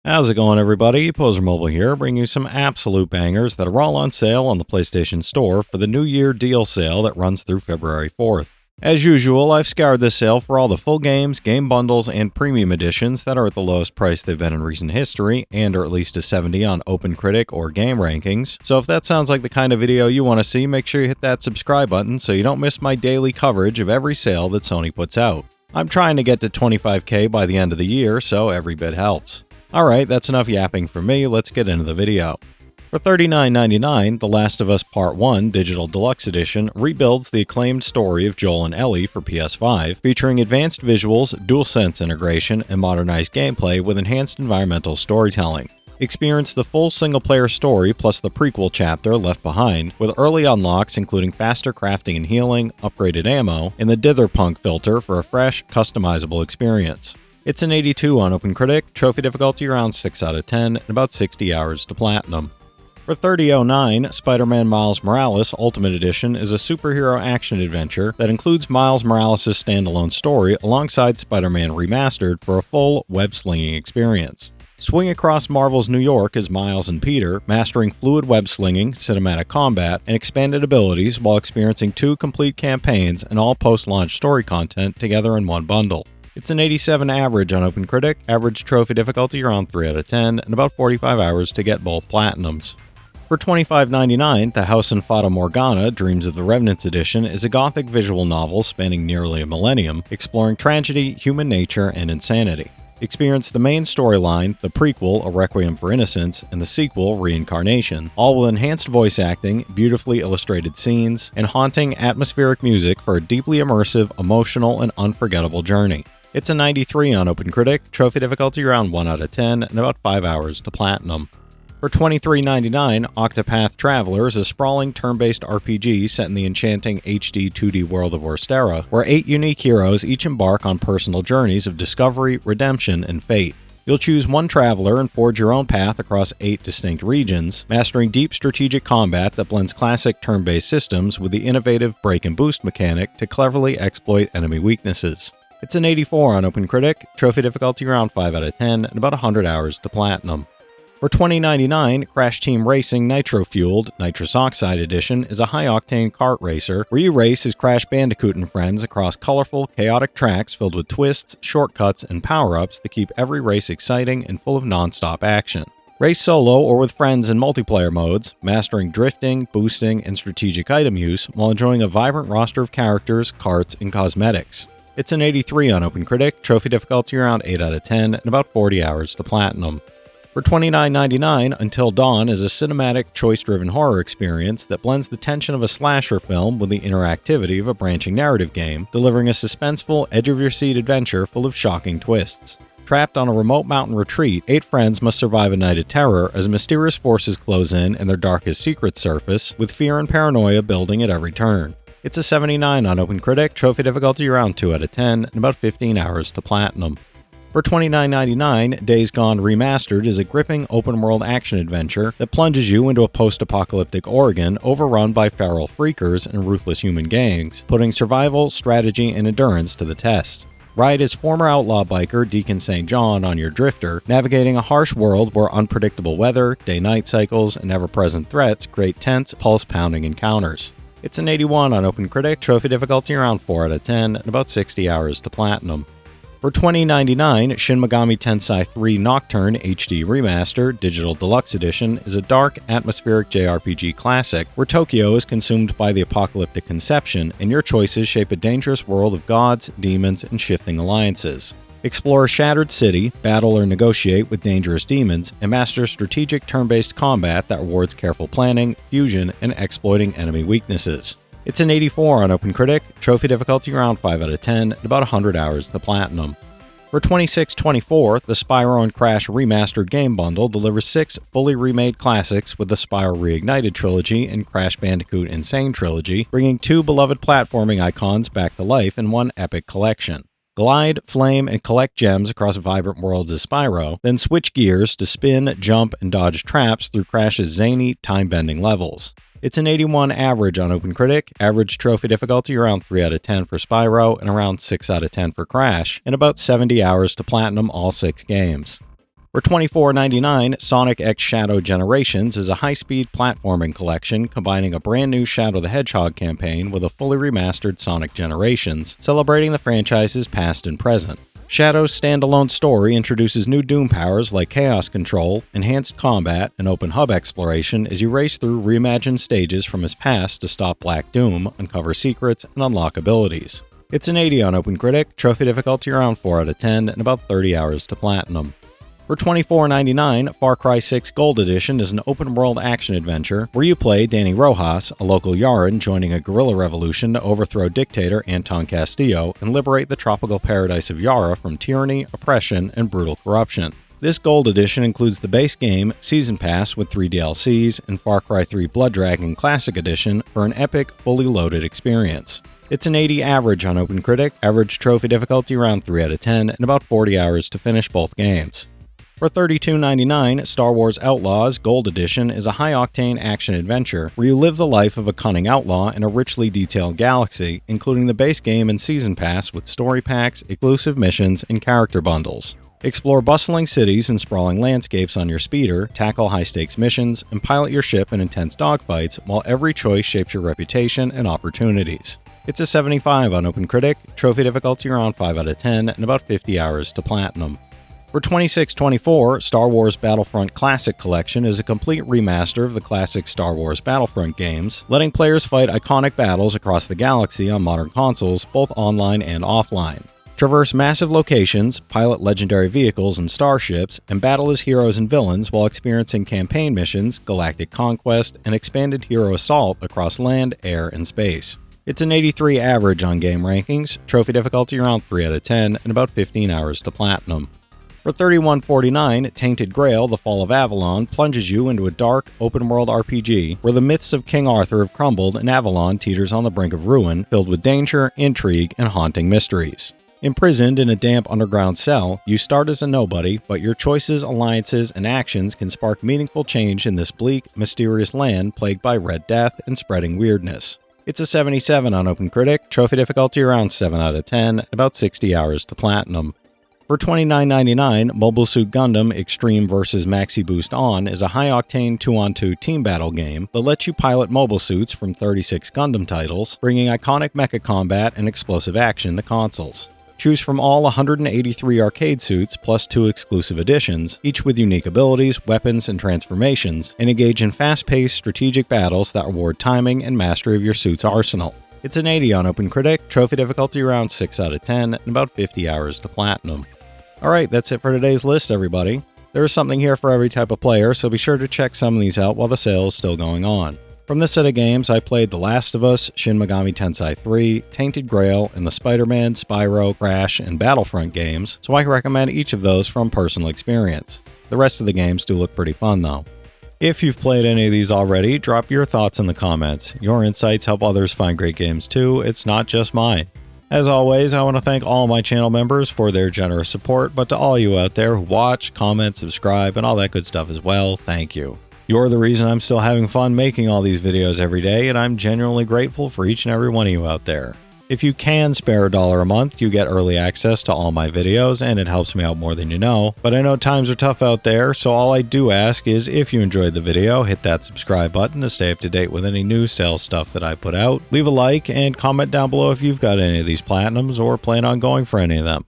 How's it going, everybody? Pozermobil here, bringing you some absolute bangers that are all on sale on the PlayStation Store for the New Year deal sale that runs through February 4th. As usual, I've scoured this sale for all the full games, game bundles, and premium editions that are at the lowest price they've been in recent history, and are at least a 70 on OpenCritic or Game Rankings. So if that sounds like the kind of video you want to see, make sure you hit that subscribe button so you don't miss my daily coverage of every sale that Sony puts out. I'm trying to get to 25K by the end of the year, so every bit helps. Alright, that's enough yapping for me, let's get into the video. For $39.99, The Last of Us Part 1 Digital Deluxe Edition rebuilds the acclaimed story of Joel and Ellie for PS5, featuring advanced visuals, DualSense integration, and modernized gameplay with enhanced environmental storytelling. Experience the full single-player story plus the prequel chapter Left Behind, with early unlocks including faster crafting and healing, upgraded ammo, and the Ditherpunk filter for a fresh, customizable experience. It's an 82 on OpenCritic, trophy difficulty around 6 out of 10, and about 60 hours to platinum. For $30.09, Spider-Man Miles Morales Ultimate Edition is a superhero action-adventure that includes Miles Morales' standalone story alongside Spider-Man Remastered for a full web-slinging experience. Swing across Marvel's New York as Miles and Peter, mastering fluid web-slinging, cinematic combat, and expanded abilities while experiencing 2 complete campaigns and all post-launch story content together in one bundle. It's an 87 average on OpenCritic, average trophy difficulty around 3 out of 10, and about 45 hours to get both platinums. For $25.99, The House in Fata Morgana Dreams of the Revenants Edition is a gothic visual novel spanning nearly a millennium, exploring tragedy, human nature, and insanity. Experience the main storyline, the prequel, A Requiem for Innocence, and the sequel, Reincarnation, all with enhanced voice acting, beautifully illustrated scenes, and haunting, atmospheric music for a deeply immersive, emotional, and unforgettable journey. It's a 93 on OpenCritic, trophy difficulty around 1 out of 10, and about 5 hours to platinum. For $23.99, Octopath Traveler is a sprawling turn-based RPG set in the enchanting HD 2D world of Orstera, where 8 unique heroes each embark on personal journeys of discovery, redemption, and fate. You'll choose one traveler and forge your own path across 8 distinct regions, mastering deep strategic combat that blends classic turn-based systems with the innovative break and boost mechanic to cleverly exploit enemy weaknesses. It's an 84 on OpenCritic, trophy difficulty around 5 out of 10, and about 100 hours to platinum. For $20.99, Crash Team Racing Nitro Fueled Nitrous Oxide Edition is a high-octane kart racer where you race as Crash Bandicoot and friends across colorful, chaotic tracks filled with twists, shortcuts, and power-ups that keep every race exciting and full of non-stop action. Race solo or with friends in multiplayer modes, mastering drifting, boosting, and strategic item use while enjoying a vibrant roster of characters, carts, and cosmetics. It's an 83 on OpenCritic, trophy difficulty around 8 out of 10, and about 40 hours to platinum. For $29.99, Until Dawn is a cinematic, choice-driven horror experience that blends the tension of a slasher film with the interactivity of a branching narrative game, delivering a suspenseful, edge-of-your-seat adventure full of shocking twists. Trapped on a remote mountain retreat, 8 friends must survive a night of terror as mysterious forces close in and their darkest secrets surface, with fear and paranoia building at every turn. It's a 79 on OpenCritic, trophy difficulty around 2 out of 10, and about 15 hours to platinum. For $29.99, Days Gone Remastered is a gripping open-world action-adventure that plunges you into a post-apocalyptic Oregon overrun by feral freakers and ruthless human gangs, putting survival, strategy, and endurance to the test. Ride as former outlaw biker Deacon St. John on your drifter, navigating a harsh world where unpredictable weather, day-night cycles, and ever-present threats create tense, pulse-pounding encounters. It's an 81 on OpenCritic, trophy difficulty around 4 out of 10, and about 60 hours to platinum. For $20.99, Shin Megami Tensei 3 Nocturne HD Remaster Digital Deluxe Edition is a dark, atmospheric JRPG classic where Tokyo is consumed by the apocalyptic conception and your choices shape a dangerous world of gods, demons, and shifting alliances. Explore a shattered city, battle or negotiate with dangerous demons, and master strategic turn-based combat that rewards careful planning, fusion, and exploiting enemy weaknesses. It's an 84 on OpenCritic, trophy difficulty around 5 out of 10, and about 100 hours to platinum. For $26.24, the Spyro and Crash Remastered Game Bundle delivers 6 fully remade classics with the Spyro Reignited Trilogy and Crash Bandicoot Insane Trilogy, bringing 2 beloved platforming icons back to life in one epic collection. Glide, flame, and collect gems across vibrant worlds as Spyro, then switch gears to spin, jump, and dodge traps through Crash's zany, time-bending levels. It's an 81 average on OpenCritic, average trophy difficulty around 3 out of 10 for Spyro and around 6 out of 10 for Crash, and about 70 hours to platinum all 6 games. For $24.99, Sonic X Shadow Generations is a high-speed platforming collection combining a brand new Shadow the Hedgehog campaign with a fully remastered Sonic Generations, celebrating the franchise's past and present. Shadow's standalone story introduces new Doom powers like Chaos Control, enhanced combat, and open hub exploration as you race through reimagined stages from his past to stop Black Doom, uncover secrets, and unlock abilities. It's an 80 on OpenCritic, trophy difficulty around 4 out of 10, and about 30 hours to platinum. For $24.99, Far Cry 6 Gold Edition is an open-world action-adventure where you play Danny Rojas, a local Yaran joining a guerrilla revolution to overthrow dictator Anton Castillo and liberate the tropical paradise of Yara from tyranny, oppression, and brutal corruption. This Gold Edition includes the base game, Season Pass with 3 DLCs, and Far Cry 3 Blood Dragon Classic Edition for an epic, fully loaded experience. It's an 80 average on OpenCritic, average trophy difficulty around 3 out of 10, and about 40 hours to finish both games. For $32.99, Star Wars Outlaws Gold Edition is a high-octane action-adventure where you live the life of a cunning outlaw in a richly detailed galaxy, including the base game and season pass with story packs, exclusive missions, and character bundles. Explore bustling cities and sprawling landscapes on your speeder, tackle high-stakes missions, and pilot your ship in intense dogfights, while every choice shapes your reputation and opportunities. It's a 75 on OpenCritic, trophy difficulty around 5 out of 10, and about 50 hours to platinum. For $26.24, Star Wars Battlefront Classic Collection is a complete remaster of the classic Star Wars Battlefront games, letting players fight iconic battles across the galaxy on modern consoles, both online and offline. Traverse massive locations, pilot legendary vehicles and starships, and battle as heroes and villains while experiencing campaign missions, galactic conquest, and expanded hero assault across land, air, and space. It's an 83 average on game rankings, trophy difficulty around 3 out of 10, and about 15 hours to platinum. For $31.49, Tainted Grail: The Fall of Avalon plunges you into a dark, open-world RPG where the myths of King Arthur have crumbled and Avalon teeters on the brink of ruin, filled with danger, intrigue, and haunting mysteries. Imprisoned in a damp underground cell, you start as a nobody, but your choices, alliances, and actions can spark meaningful change in this bleak, mysterious land plagued by Red Death and spreading weirdness. It's a 77 on OpenCritic, trophy difficulty around 7 out of 10, about 60 hours to platinum. For $29.99, Mobile Suit Gundam Extreme vs. Maxi Boost On is a high-octane 2-on-2 team battle game that lets you pilot mobile suits from 36 Gundam titles, bringing iconic mecha combat and explosive action to consoles. Choose from all 183 arcade suits plus 2 exclusive editions, each with unique abilities, weapons, and transformations, and engage in fast-paced strategic battles that reward timing and mastery of your suit's arsenal. It's an 80 on OpenCritic, trophy difficulty around 6 out of 10, and about 50 hours to platinum. Alright, that's it for today's list, everybody. There is something here for every type of player, so be sure to check some of these out while the sale is still going on. From this set of games, I played The Last of Us, Shin Megami Tensei 3, Tainted Grail, and the Spider-Man, Spyro, Crash, and Battlefront games, so I can recommend each of those from personal experience. The rest of the games do look pretty fun, though. If you've played any of these already, drop your thoughts in the comments. Your insights help others find great games too, it's not just mine. As always, I want to thank all my channel members for their generous support, but to all you out there who watch, comment, subscribe, and all that good stuff as well, thank you. You're the reason I'm still having fun making all these videos every day, and I'm genuinely grateful for each and every one of you out there. If you can spare $1 a month, you get early access to all my videos, and it helps me out more than you know. But I know times are tough out there, so all I do ask is if you enjoyed the video, hit that subscribe button to stay up to date with any new sales stuff that I put out. Leave a like and comment down below if you've got any of these platinums or plan on going for any of them.